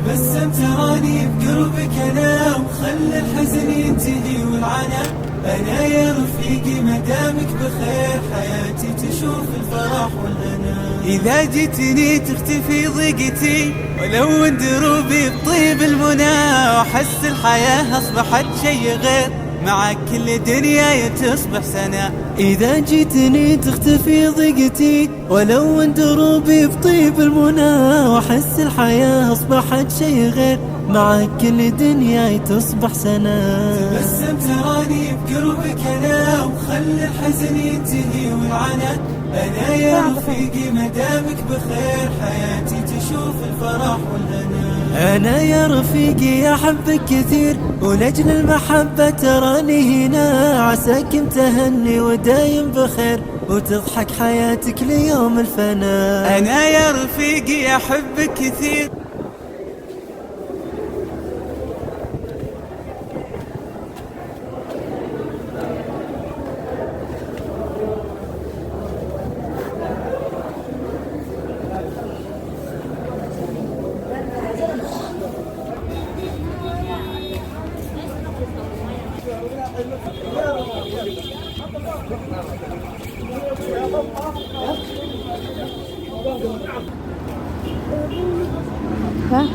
تبسم تراني بقربك أنا، وخلي الحزن ينتهي والعنا. أنا يا رفيقي مدامك بخير، حياتي تشوف الفرح والهنا. إذا جيتني تختفي ضيقتي، ولو ان دروبي بطيب المنى، وأحس الحياة أصبحت شي غير، معك كل دنياي تصبح سنة. إذا جيتني تختفي ضيقتي، ولو ان دروبي بطيب المنى، وأحس الحياة أصبحت شي غير، معك كل دنياي تصبح سنة. تبسم تراني بقربك أنا، وخلي الحزن ينتهي والعنا. أنا يا رفيقي مدامك بخير، حياتي تشوف الفرح والهنا. أنا يا رفيقي أحبك كثير، ولأجل المحبة تراني هنا، عساك متهني ودايم بخير، وتضحك حياتك ليوم الفنا. أنا يا رفيقي أحبك كثير. ها